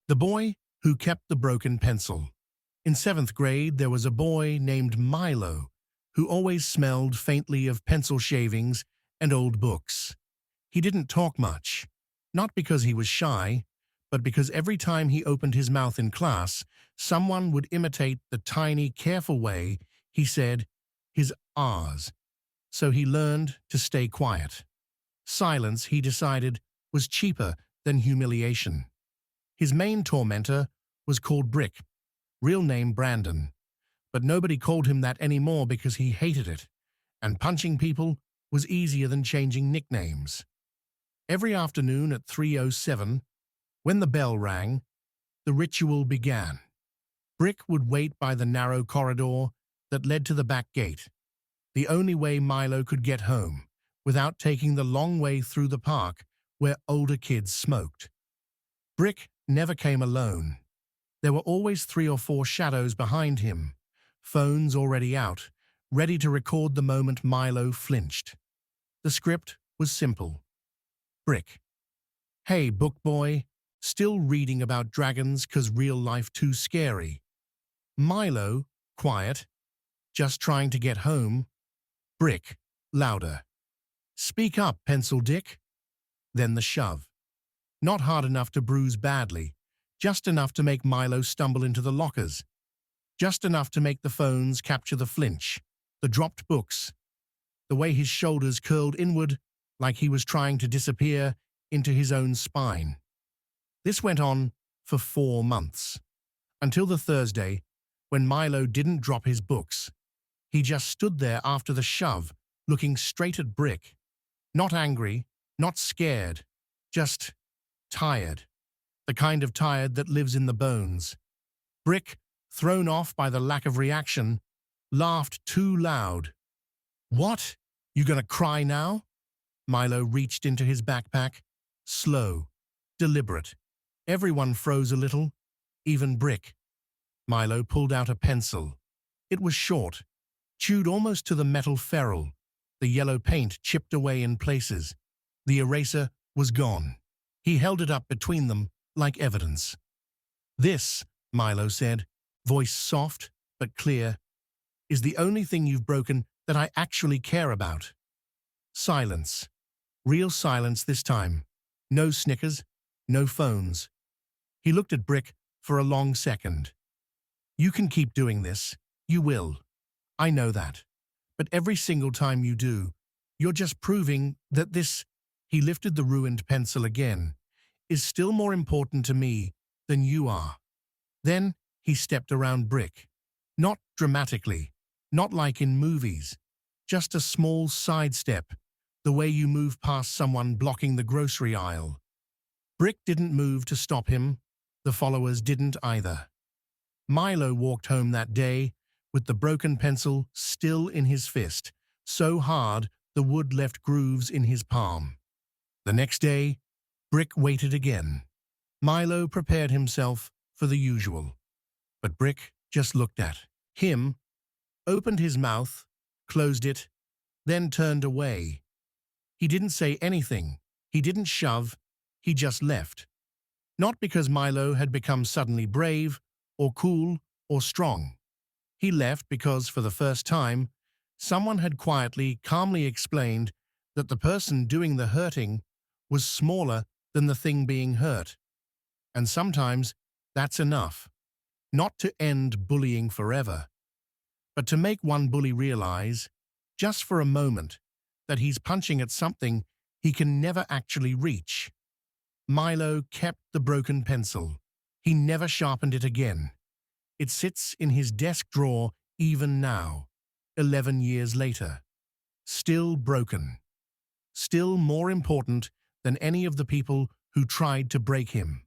The Boy Who Kept the Broken Pencil. In seventh grade, there was a boy named Milo who always smelled faintly of pencil shavings and old books. He didn't talk much, not because he was shy, but because every time he opened his mouth in class, someone would imitate the tiny, careful way he said his R's. So he learned to stay quiet. Silence, he decided, was cheaper than humiliation. His main tormentor was called Brick, real name Brandon, but nobody called him that anymore because he hated it, and punching people was easier than changing nicknames. Every afternoon at 3:07, when the bell rang, the ritual began. Brick would wait by the narrow corridor that led to the back gate, the only way Milo could get home, without taking the long way through the park where older kids smoked. Brick never came alone. There were always 3 or 4 shadows behind him, phones already out, ready to record the moment Milo flinched. The script was simple. Brick: "Hey, book boy, still reading about dragons 'cause real life too scary." Milo: "Quiet, just trying to get home." Brick: louder: "Speak up, pencil dick." Then the shove. Not hard enough to bruise badly, just enough to make Milo stumble into the lockers, just enough to make the phones capture the flinch, the dropped books, the way his shoulders curled inward like he was trying to disappear into his own spine. This went on for 4 months, until the Thursday when Milo didn't drop his books. He just stood there after the shove, looking straight at Brick. Not angry, not scared, just tired. The kind of tired that lives in the bones. Brick, thrown off by the lack of reaction, laughed too loud. "What? You gonna cry now?" Milo reached into his backpack, slow, deliberate. Everyone froze a little, even Brick. Milo pulled out a pencil. It was short, chewed almost to the metal ferrule. The yellow paint chipped away in places. The eraser was gone. He held it up between them like evidence. "This," Milo said, voice soft but clear, "is the only thing you've broken that I actually care about." Silence. Real silence this time. No snickers, no phones. He looked at Brick for a long second. "You can keep doing this. You will. I know that. But every single time you do, you're just proving that this," he lifted the ruined pencil again, "is still more important to me than you are." Then he stepped around Brick. Not dramatically, not like in movies, just a small sidestep, the way you move past someone blocking the grocery aisle. Brick didn't move to stop him. The followers didn't either. Milo walked home that day with the broken pencil still in his fist, so hard the wood left grooves in his palm. The next day, Brick waited again. Milo prepared himself for the usual. But Brick just looked at him, opened his mouth, closed it, then turned away. He didn't say anything. He didn't shove. He just left. Not because Milo had become suddenly brave, or cool, or strong. He left because, for the first time, someone had quietly, calmly explained that the person doing the hurting was smaller than the thing being hurt. And sometimes that's enough. Not to end bullying forever, but to make one bully realize, just for a moment, that he's punching at something he can never actually reach. Milo kept the broken pencil. He never sharpened it again. It sits in his desk drawer even now, 11 years later. Still broken. Still more important than any of the people who tried to break him.